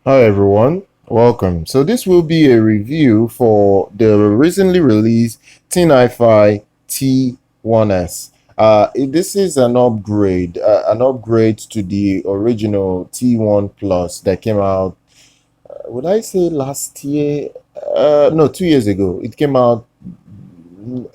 Hi everyone, welcome. So this will be a review for the recently released TinHiFi T1S. This is an upgrade to the original T1 Plus that came out. Would I say last year? No, 2 years ago. It came out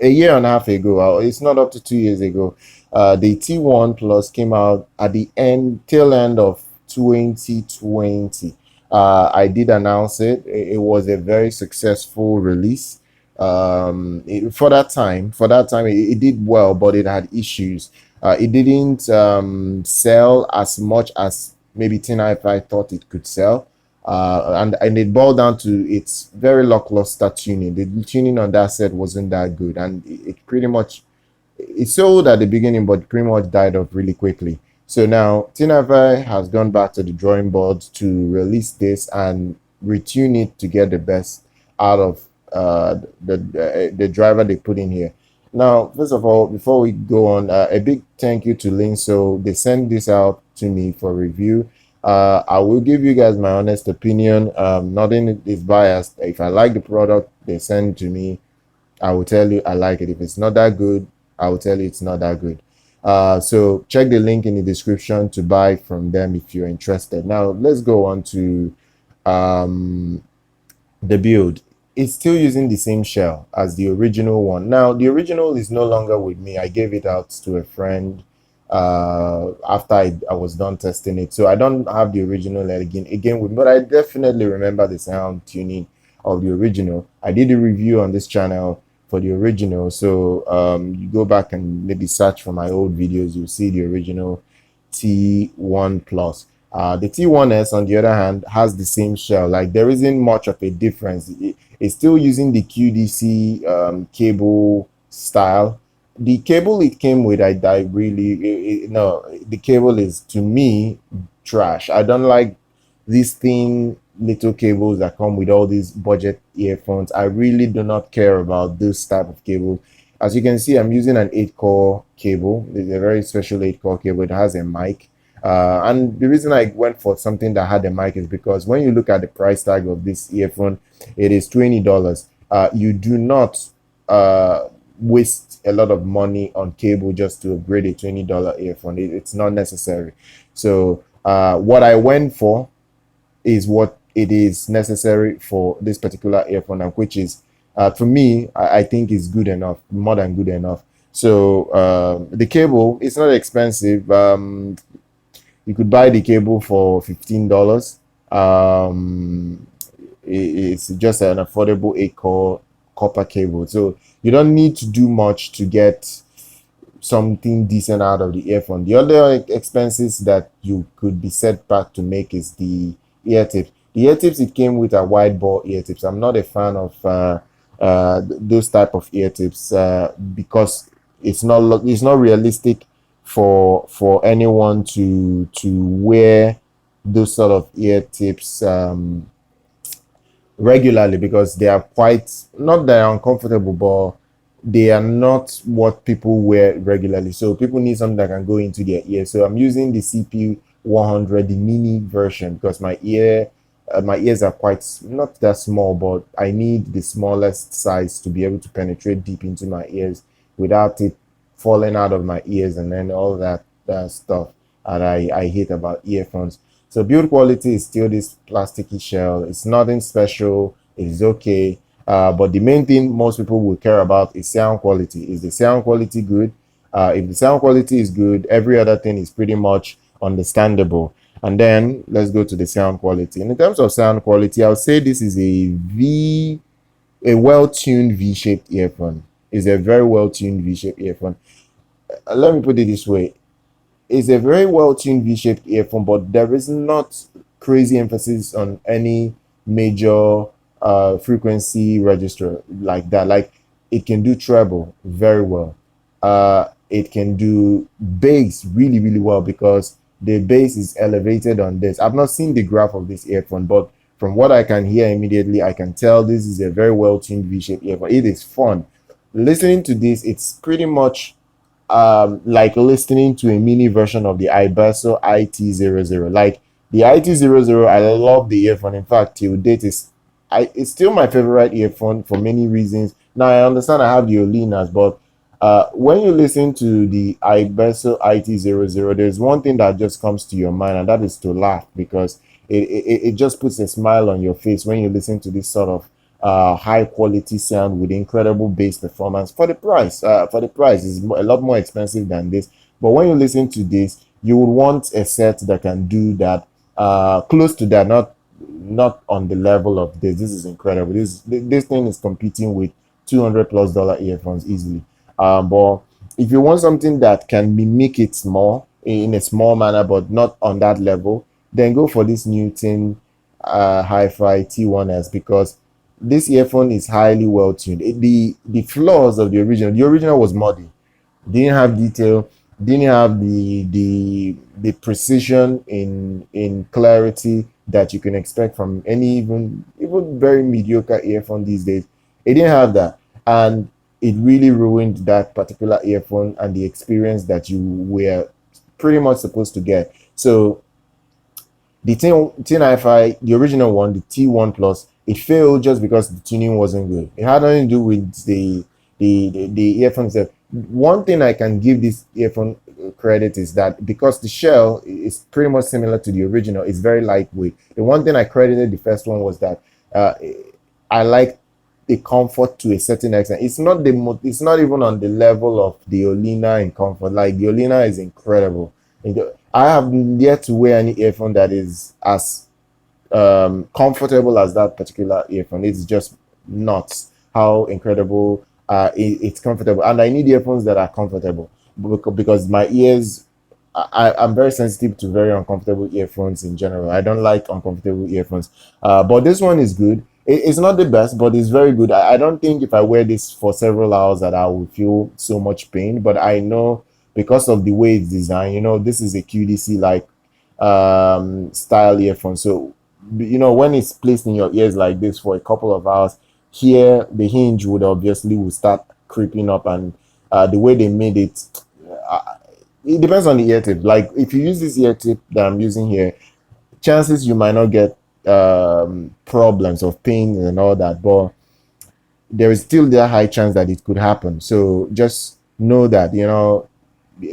a year and a half ago. It's not up to 2 years ago. The T1 Plus came out at the tail end of 2020. I did announce it. It was a very successful release. For that time, it did well, but it had issues. It didn't sell as much as maybe TinHiFi thought it could sell. And it boiled down to its very lackluster tuning. The tuning on that set wasn't that good, and it pretty much it sold at the beginning, but pretty much died off really quickly. So now TinHiFi has gone back to the drawing board to release this and retune it to get the best out of the driver they put in here. Now, first of all, before we go on, a big thank you to Lin. So they sent this out to me for review. I will give you guys my honest opinion. Nothing is biased. If I like the product they send to me, I will tell you I like it. If it's not that good, I will tell you it's not that good. So check the link in the description to buy from them if you're interested. Now let's go on to the build. It's still using the same shell as the original one. Now the original is no longer with me. I gave it out to a friend after I was done testing it, so I don't have the original again with me, but I definitely remember the sound tuning of the original. I did a review on this channel for the original, so you go back and maybe search for my old videos, you'll see the original T1 Plus. The T1S, on the other hand, has the same shell. Like, there isn't much of a difference. It's still using the QDC cable style. The cable it came with, I really no, the cable is, to me, trash. I don't like these thin little cables that come with all these budget earphones. I really do not care about this type of cable. As you can see, I'm using an 8-core cable. It's a very special 8-core cable. It has a mic. And the reason I went for something that had a mic is because when you look at the price tag of this earphone, it is $20. You do not waste a lot of money on cable just to upgrade a $20 earphone. It's not necessary. So what I went for is what it is necessary for this particular earphone, which is, for me, I think is good enough, more than good enough. So the cable, it's not expensive. You could buy the cable for $15. It's just an affordable 8-core copper cable, so you don't need to do much to get something decent out of the earphone. The other expenses that you could be set back to make is the ear tips. The ear tips, it came with a wide bore ear tips. I'm not a fan of those type of ear tips because it's not realistic for anyone to wear those sort of ear tips regularly, because they are quite, not that they're uncomfortable, but they are not what people wear regularly. So people need something that can go into their ear. So I'm using the CP 100, the mini version, because my ears are quite not that small, but I need the smallest size to be able to penetrate deep into my ears without it falling out of my ears and then all that stuff that I hate about earphones. So build quality is still this plasticky shell. It's nothing special. It's okay. But the main thing most people will care about is sound quality. Is the sound quality good? If the sound quality is good, every other thing is pretty much understandable. And then let's go to the sound quality. And in terms of sound quality, I would say this is a well-tuned V-shaped earphone. It's a very well-tuned V-shaped earphone. Let me put it this way. It's a very well-tuned V-shaped earphone, but there is not crazy emphasis on any major frequency register like that. Like, it can do treble very well. It can do bass really, really well, because the bass is elevated on this. I've not seen the graph of this earphone, but from what I can hear immediately, I can tell this is a very well-tuned V-shaped earphone. It is fun. Listening to this, it's pretty much like listening to a mini version of the IBasso IT00. Like, The IT00, I love the earphone. In fact, till date it's still my favorite earphone for many reasons. Now I understand I have the Olinas, but when you listen to the IBasso IT00, there's one thing that just comes to your mind, and that is to laugh, because it just puts a smile on your face when you listen to this sort of high quality sound with incredible bass performance for the price. For the price, is a lot more expensive than this. But when you listen to this, you would want a set that can do that, close to that, not on the level of this. This is incredible. This thing is competing with $200+ earphones easily. But if you want something that can mimic it small in a small manner, but not on that level, then go for this new TinHiFi T1S, because this earphone is highly well tuned. The flaws of the original was muddy, didn't have detail, didn't have the precision in clarity that you can expect from any even very mediocre earphone these days. It didn't have that, and it really ruined that particular earphone and the experience that you were pretty much supposed to get. So the TinHiFi, the original one, the T1 Plus, it failed just because the tuning wasn't good. It had nothing to do with the earphone itself. One thing I can give this earphone credit is that because the shell is pretty much similar to the original, it's very lightweight. The one thing I credited the first one was that I like the comfort to a certain extent. It's not it's not even on the level of the Olina in comfort. Like, the Olina is incredible. I have yet to wear any earphone that is as comfortable as that particular earphone. It's just nuts how incredible it's comfortable. And I need earphones that are comfortable, because my ears, I'm very sensitive to very uncomfortable earphones in general. I don't like uncomfortable earphones. But this one is good. It's not the best, but it's very good. I don't think if I wear this for several hours that I will feel so much pain. But I know, because of the way it's designed, this is a QDC like style earphone. So, when it's placed in your ears like this for a couple of hours, here the hinge will start creeping up, and the way they made it, it depends on the ear tip. Like, if you use this ear tip that I'm using here, chances you might not get problems of pain and all that, but there is still the high chance that it could happen. So just know that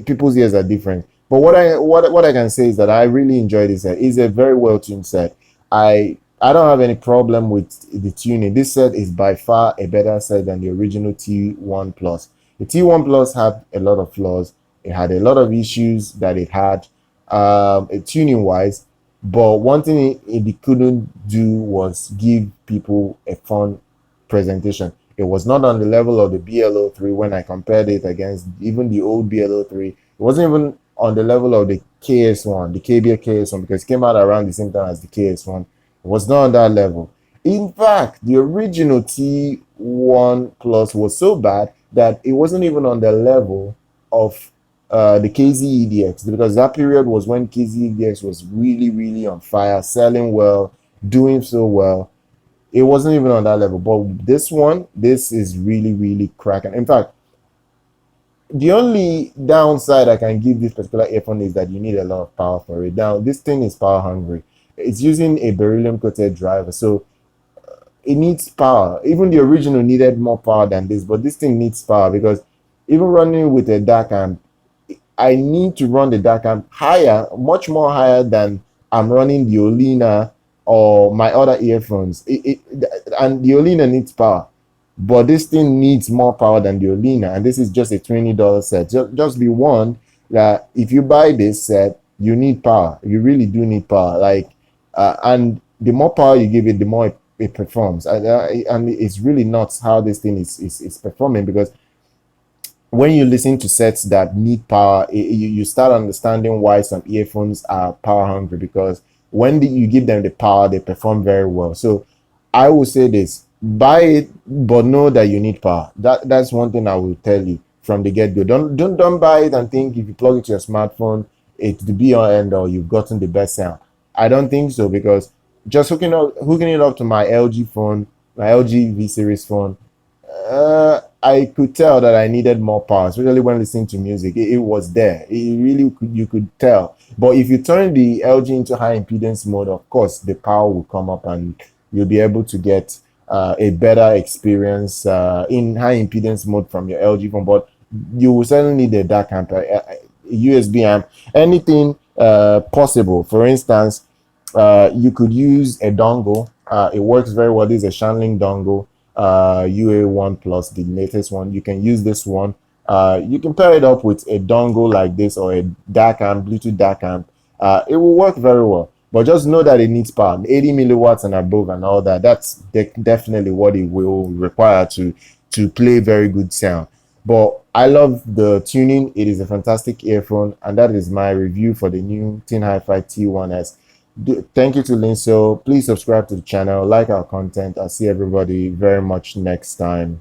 people's ears are different. But what I can say is that I really enjoy this set. It's a very well tuned set. I don't have any problem with the tuning. This set is by far a better set than the original T1 Plus. The T1 Plus had a lot of flaws. It had a lot of issues that it had tuning wise. But one thing it couldn't do was give people a fun presentation. It was not on the level of the BL03 when I compared it against even the old BL03. It wasn't even on the level of the KS1, the KBEAR KS1, because it came out around the same time as the KS1. It was not on that level. In fact, the original T1 Plus was so bad that it wasn't even on the level of the KZEDX, because that period was when KZEDX was really, really on fire, selling well, doing so well. It wasn't even on that level. But this is really, really cracking. In fact, the only downside I can give this particular earphone is that you need a lot of power for it. Now, this thing is power hungry. It's using a beryllium coated driver, so it needs power. Even the original needed more power than this, but this thing needs power, because even running with a dark amp, I need to run the dark amp higher, much more higher than I'm running the Olina or my other earphones. And the Olina needs power, but this thing needs more power than the Olina, and this is just a $20 set. Just be warned that if you buy this set, you need power. You really do need power. And the more power you give it, the more it performs. And it's really nuts how this thing is performing, because when you listen to sets that need power, you start understanding why some earphones are power hungry, because when you give them the power, they perform very well. So I will say this: buy it, but know that you need power. That's one thing I will tell you from the get-go. Don't buy it and think if you plug it to your smartphone, it's the be all end all, you've gotten the best sound. I don't think so, because just hooking it up to my LG phone, my LG V series phone, I could tell that I needed more power, especially when listening to music. It was there. It really you could tell. But if you turn the LG into high impedance mode, of course, the power will come up and you'll be able to get a better experience in high impedance mode from your LG phone. But you will certainly need a DAC amp, a USB amp, anything possible. For instance, you could use a dongle. It works very well. This is a Shanling dongle, UA1 Plus, the latest one. You can use this one. You can pair it up with a dongle like this or a DAC amp, Bluetooth DAC amp. It will work very well. But just know that it needs power, 80 milliwatts and above and all that. That's definitely what it will require to play very good sound. But I love the tuning. It is a fantastic earphone, and that is my review for the new TinHiFi T1S. Thank you to Linso. Please subscribe to the channel, like our content. I'll see everybody very much next time.